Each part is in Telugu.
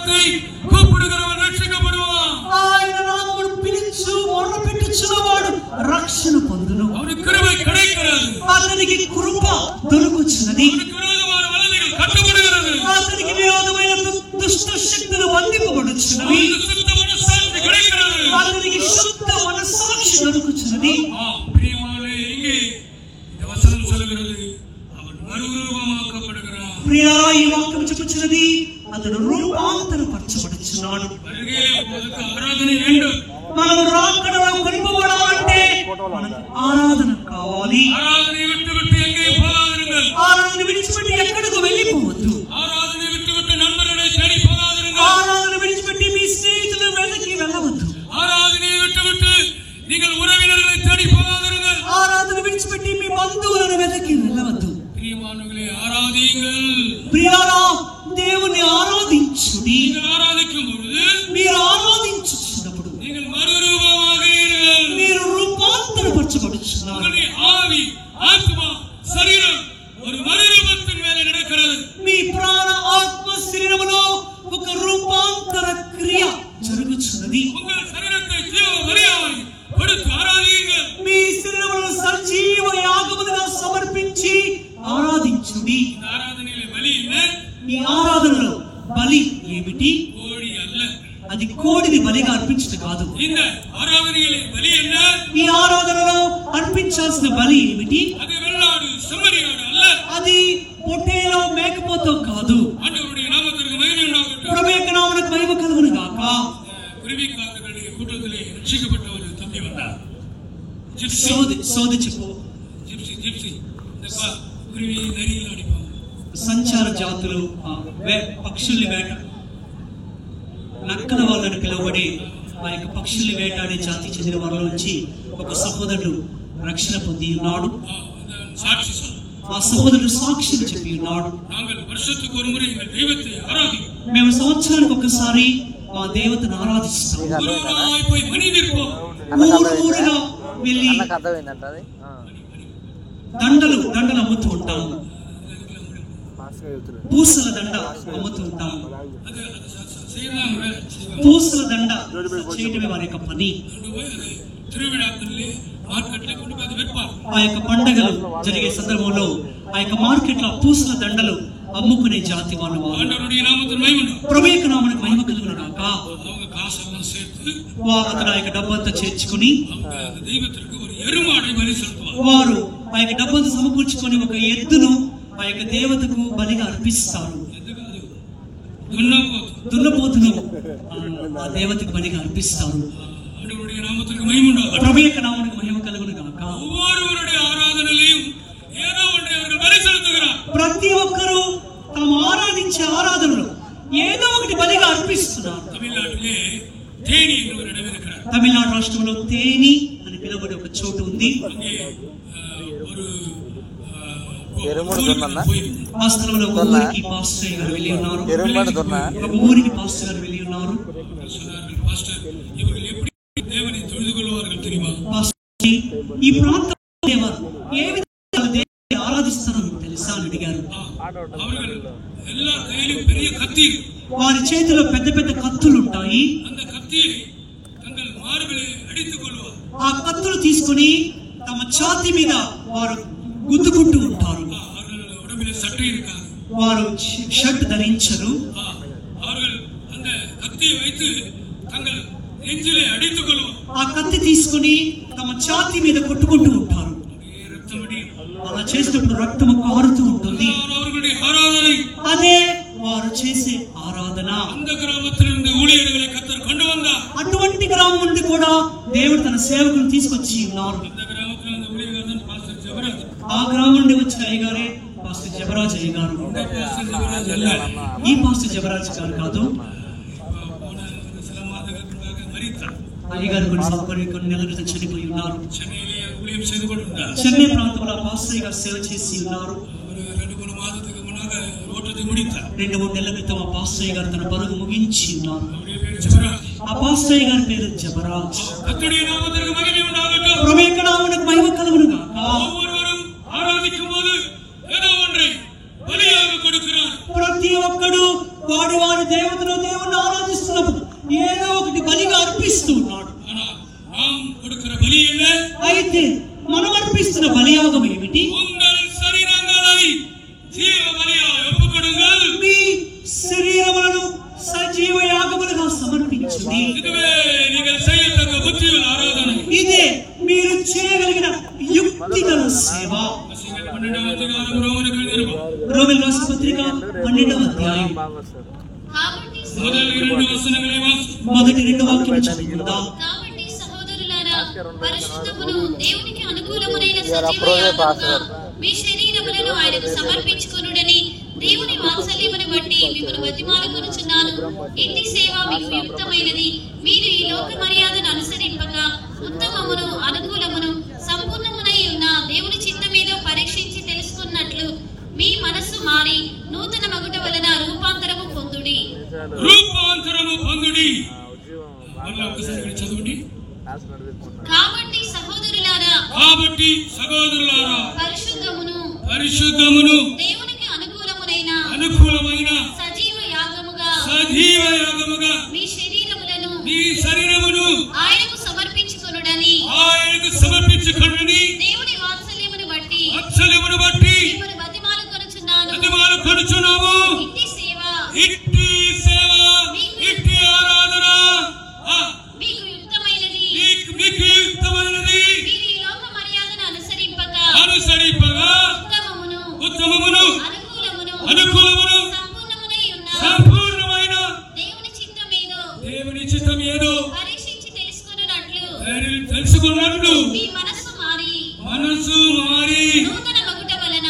நாமத்தை கூப்பிடுகிறவன் ரட்சிக்கப்படுவான். ఆయన నామమును పిలిచి మొరపెట్టుచున్నవాడు రక్షణ పొందును. அவனுக்கு கிருபை கிடைக்கிறது. అతనికి కృప దొరుకుచున్నది. அவனுக்கு விரோதமான வல்லமைகள் கட்டப்படுகிறது. అతనికి విరోధమైన దుష్ట శక్తులు బంధింపబడుచున్నవి. అతనికి శుద్ధ మనస్సాక్షి దొరుకుచున్నది. ప్రియమానవే, இந்த வசனம் சொல்கிறது அவன் మరురూపమాకப்படுகிறான். ప్రియులారా, ఈ వాక్యం చెప్పుచున్నది అతడు రూపాంతరపరచబడుచున్నాడు. ఆరాధన வேண்டும். మనం రాకడలో కొనిపోబడాలంటే మనకు ఆరాధన కావాలి. ఆరాధన విట్టువిట్టు எங்கேயும் போகாதீர்கள். ఆరాధన విడిచిపెట్టి ఎక్కడికి వెళ్ళిపోవద్దు. ఆరాధన విట్టువిట్టు నన్మరుడే தேடி போகாதீர்கள். ఆరాధన విడిచిపెట్టి మీ స్నేహితుల వెనక్కి వెళ్ళవద్దు. ఆరాధన విట్టువిట్టు நீங்கள் உறவினர்களை தேடி போகாதீர்கள். ఆరాధన విడిచిపెట్టి మీ బంధువులను వెనక్కి వెళ్ళవద్దు. ప్రియమానవే, ఆరాధించుங்கள். ప్రియులారా, దేవుని ఆరాధించుడి. நீங்கள் ஆராதிக்கும் பொழுது, మీరు ఆరాధించుచున్నప్పుడు நீங்கள் மறுரூபமாகிறீர்கள். మీరు రూపాంతరపరచబడుచున్నారు. உங்களுடைய ஆவி, ஆத்மா, శరీరం ஒரு மறுரூபத்தின் மேலே நடக்கிறது. మీ ప్రాణ ఆత్మ శరీరములో ఒక రూపాంతర క్రియ జరుగుచున్నది. உங்கள் శరీరத்தை జీవ బలియాయి கொடுத்து ఆరాధించుங்கள். మీ శరీరమును సజీవ యాగముగా సమర్పించి ఆరాధించుడి. இந்த ஆராதனையிலே பலி என்ன? ఈ ఆరాధనలో బలి ఏమిటి? கோழி அல்ல. అది కోడిని బలిగా అర్పించడం కాదు. இந்த ஆராதனையிலே பலி என்ன? ఈ ఆరాధనలో అర్పించాల్సిన బలి ఏమిటి? அது வெள்ளாடு செம்மறியாடு அல்ல. అది పొట్టేలో మేకపోతో కాదు. ஆண்டவருடைய நாமத்திற்கு மகிமை உண்டாகட்டும். ప్రభువు యొక్క నామమునకు మహిమ కలుగును గాక. குருவி காத்துகளுடைய கூட்டத்திலே ரட்சிக்கப்பட்ட ஒரு தம்பி வந்தார். సోది చెప్పు. జిప్సీ இந்த குருவி நரியில் அடிப்பாங்க. సంచార జాతులు, పక్షుల్ని వేట, నక్కల వాళ్ళని పిలువబడి ఆ యొక్క పక్షుల్ని వేటాడే జాతి చెందిన వారిలో నుంచి ఒక సహోదరుడు రక్షణ పొంది ఉన్నాడు. సాక్షి ఆ సహోదరుడు సాక్షిని చెప్పి ఉన్నాడు. நாங்கள் வருஷத்துக்கு ஒரு முறை எங்கள் தெய்வத்தை ஆராதிப்போம். మేము సంవత్సరానికి ఒకసారి మా దేవతను ఆరాధిస్తాం. ஊராய் போய் மணி விற்போம். ఊరుగా వెళ్ళి దండలు అమ్ముతూ ఉంటాము. పూసల దండ అమ్ముతూ ఉంటాము. పూసల దండ చేయటమే వారి యొక్క పని. திருவிழாக்களிலே మార్కెట్లో கொண்டு போய் விற்பார். ఆ యొక్క పండగలు జరిగే సందర్భంలో ఆ యొక్క మార్కెట్లో పూసల దండలు అమ్ముకునే జాతి వాళ్ళు. ஆண்டவருடைய நாமத்திற்கு மகிமை உண்டாகட்டும். ప్రభువు యొక్క నామమునకు మహిమ కలుగును గాక. அவங்க காசெல்லாம் சேர்த்து అతను ఆ యొక్క డబ్బంతా చేర్చుకుని அந்த தெய்வத்திற்கு ஒரு எருமாடை பலி செலுத்துவார். వారు ఆ యొక్క డబ్బంతా సమకూర్చుకొని ఒక ఎద్దును ఆ యొక్క దేవతకు బలిగా అర్పిస్తారు. దున్నపోతును ఆ దేవతకు బలిగా అర్పిస్తారు. ஆண்டவருடைய நாமத்திற்கு மகிமை உண்டாகட்டும். ప్రభువు యొక్క నామమునకు మహిమ కలుగును గాక. ஒவ்வொருவருடைய ஆராதனையிலும் ஏதோ ஒன்றை அவர்கள் பலி செலுத்துகிறார். ప్రతి ఒక్కరూ తాము ఆరాధించే ఆరాధనలో ఏదో ఒకటి బలిగా అర్పిస్తున్నారు. தமிழ்நாட்டிலே தேனி என்ற ஒரு இடம் இருக்கிறார். తమిళనాడు రాష్ట్రంలో తేని అని పిలువబడే ఒక చోటు ఉంది. ఆ స్థలంలో ఒక ఊరికి పాస్టర్ గారు వెళ్ళి ఉన్నారు. ఒక ఊరికి పాస్టర్ గారు వెళ్ళి ఉన్నారు. இவர்கள் எப்படி தேவனை தொழுது கொள்வார்கள் தெரியுமா? ఈ ప్రాంతంలో ఏ విధంగా దేవుని ఆరాధిస్తారో మీకు తెలుసా అని అడిగారు. அவர்கள் எல்லா கையிலும் பெரிய கத்தி, వారి చేతిలో పెద్ద పెద్ద కత్తులు ఉంటాయి. அந்த கத்தியை தங்கள் மார்பிலே அடித்துக் கொள்வார். ఆ కత్తులు తీసుకుని తమ ఛాతీ మీద వారు గుద్దుకుంటూ ఉంటారు. அவர்கள் உடம்பிலே சட்டை இருக்காது. వారు షర్ట్ ధరించరు. அவர்கள் அந்த கத்தியை வைத்து தங்கள் நெஞ்சிலே அடித்துக் கொள்வார். ఆ కత్తి తీసుకుని తమ ఛాతీ మీద కొట్టుకుంటూ ఉంటారు. ரத்தமடி. అలా చేసినప్పుడు రక్తము కారుతూ ఉంటుంది. அவர்களுடைய ஆராதனை. అదే వారు చేసే ఆరాధన. அந்த கிராமத்திலிருந்து ஊழியர்களை கர்த்தர் கொண்டு வந்தார். అటువంటి గ్రామం నుండి కూడా దేవుడు తన సేవకులను తీసుకొచ్చి ఉన్నారు. அந்த கிராமத்தில் அந்த ஊழியர்கள் தான் பாஸ்டர் ஜெபராஜ். ఆ గ్రామం నుండి వచ్చిన అయ్యగారే పాస్టర్ జబరాజ్ అయ్య గారు. பாஸ்டர் ஜெபராஜ் அல்ல. ఈ పాస్టర్ జబరాజ్ గారు కాదు. சில மாதங்களுக்கு முன்பாக மரித்தார். అయ్యగారు కొన్ని నెలల క్రితం చనిపోయి ఉన్నారు. சென்னையிலே ஊழியம் செய்து கொண்டிருந்தார். చెన్నై ప్రాంతంలో పాస్టర్ గారు సేవ చేసి ఉన్నారు. 2-3 மாதத்துக்கு முன்னாக ஓட்டத்தை முடித்தார். 2-3 నెలల క్రితం ఆ పాస్టర్ గారు తన పరుగు ముగించి ఉన్నారు. அவருடைய பேர் ஜெபராஜ். ఆ పాస్టర్ గారి పేరు జబరాజ్. கர்த்தருடைய நாமத்திற்கு மகிமை உண்டாகட்டும். ప్రభువు యొక్క నామమునకు మహిమ కలుగును గాక. ஒவ்வொருவரும் ஆராதிக்கும் போது ஏதோ ஒன்றை பலியாக கொடுக்கிறார். ప్రతి ఒక్కడు వాడి వాడి దేవతను దేవుణ్ణి వచ్చుంది. ఇదే మీరు చేయగలిగిన యుక్తిగల సేవ. రోమిల రాసిన పత్రిక 12వ అధ్యాయం మొదటి 2 వాక్యం చదువుకుందాం. కాబట్టి సహోదరులారా, పరిశుద్ధమును దేవునికి అనుకూలమైన సజీవ యాగముగా మీ శరీరములను ఆయనకు సమర్పించుకొనుడని దేవుని వాత్సల్యమును బట్టి మిమ్మల్ని బతిమాలుకొనుచున్నాను. ఇంటి సేవ మీకు యుక్తమైనది. మీరు ఈ లోక మర్యాదను అనుసరింపక ఉత్తమమును అనుకూలమును సంపూర్ణమునై ఉన్న దేవుని చిత్తమేదో పరీక్షించి తెలుసుకున్నట్లు మీ మనస్సు మారి నూతన మగుట వలన రూపాంతరము పొందుడి. చదవండి. కాబట్టి సహోదరులారా, పరిశుద్ధమును దేవునికి అనుకూలమైన సజీవ యాగముగా మీ శరీరములను ఆయనకు సమర్పించుకొనుడని దేవుని వాత్సల్యమును బట్టి మిమ్మల్ని బతిమాలుకొనుచున్నాము. ఇట్టి సేవ ఇట్టి ఆరాధన మీకు యుక్తమైనది. మీకు యుక్తమైనది. మీరు ఈ లోక మర్యాదను అనుసరింపక ఉత్తమమును అనుకూలమును సంపూర్ణమైన దేవుని చిత్తం ఏదో పరీక్షించి తెలుసుకున్నట్లు మీ మనస్సు మారి నూతన మగుట వలన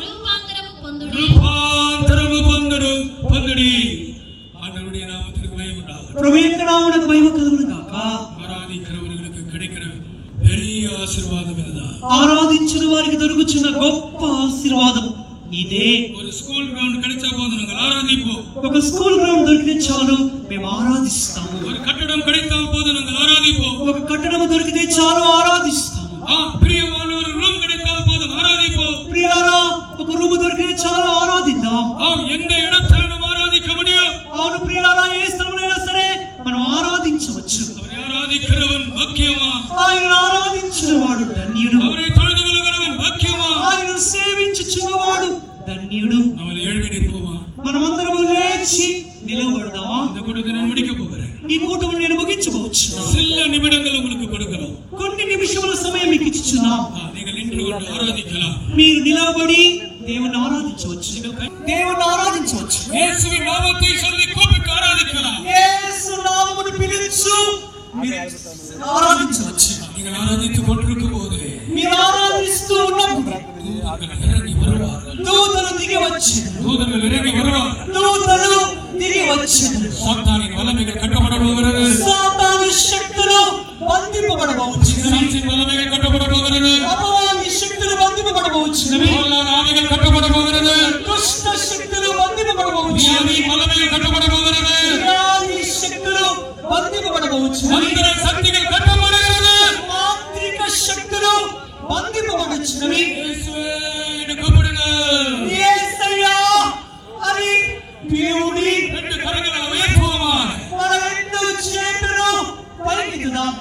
రూపాంతరము పొందుడి. ఆండవరుடைய నామమునకు మహిమ ఉండాలి. ప్రభువుకి నామమునకు మహిమ కలుగును గాక. ఆరాధించునవர்களுக்கு கிடைக்கிற பெரிய ஆசீர்வாதம் இதுதான். ఆరాధించిన వారికి దొరుకుచున్న గొప్ప ఆశీర్వాదం ఇదే. ஒரு ஸ்கூல் கிரவுண்ட் கிடைச்சா போதும், நாங்கள் ஆராதிப்போம். ఒక స్కూల్ గ్రౌండ్ దొరికితే చాలు, మేము ఆరాధిస్తాము. ஒரு కట్టడం கிடைத்தால் போதும், நாங்கள் ஆராதிப்போம். ఒక కట్టడం దొరికితే చాలు, ఆరాధిస్తాము. ప్రియమైన ஒரு రూమ్ கிடைத்தால் போதும், ஆராதிப்போம். ప్రియారా, ఒక రూమ్ దొరికితే చాలు, ఆరాధిద్దాం. எந்த இடத்துல நம்ம ஆராதிக்க முடியும்? అవును ప్రియారా, ఏ స్థలంలో సరే మనం ఆరాధించవచ్చు. அவரை ஆராதிக்கிறவன் பாக்கியமா? ఆయన ఆరాధించిన వాడు ధన్యుడు. அவரை தொழுது கொள்கிறவன் பாக்கியமா? ఆయన సేవించుచున్నవాడు ధన్యుడు. நம்மளை எழுதி நிற்போமா? మనమందరము లేచి నిలబడదామా? இந்த கூட்டத்தை நான் முடிக்க போகிறேன். ఈ కూటమిని నేను ముగించవచ్చు. சில நிமிடங்கள் உங்களுக்கு கொடுக்கலாம். కొన్ని నిమిషముల సమయం మీకు ఇచ్చుచున్నాం. நீங்கள் நின்று கொண்டு ஆராதிக்கலாம். మీరు నిలబడి దేవుని ఆరాధించవచ్చు. దేవుని ఆరాధించవచ్చు. இயேசுவின் நாமத்தை சொல்லி கூப்பிட்டு ஆராதிக்கலாம். యేసు నామమును పిలుచు మీరు ఆరాధించవచ్చు. நீங்கள் ఆరాధిத்துக் கொண்டிருக்கும் போது మీరు ఆరాధిస్తూ ఉన్నప్పుడు దూతలు దిగి వచ్చారు. దూతలు ఇరగి வருவார். దూతలు దిగి వచ్చారు. సాతానిன் వలమిகள் కట్టబడబోகிறது. సాతాను శక్తులు బంధింపబడవచ్చు. సాతానిన్ వలమిகள் కట్టబడబోகிறது. అపవాది శక్తులు బంధింపబడవచ్చు. పొల్లాని ఆవిகள் కట్టబడబోகிறது. దుష్ట శక్తులు బంధింపబడవచ్చు. వ్యాధి వలమిகள் కట్టబడబోகிறது. వ్యాధి శక్తులు బంధింపబడవచ్చు. మంత్ర శక్తిகள் కట్టబడుகிறது. మాంత్రిక శక్తులు బంధింపబడొచ్చునవి. యేసువే என்று கூப்பிடுங்கள். యేసయ్యా అని పిలువుడి. రెండు కరங்களை உயர்த்துவோமா? మన రెండు చేతులు పైకెత్తుదాం.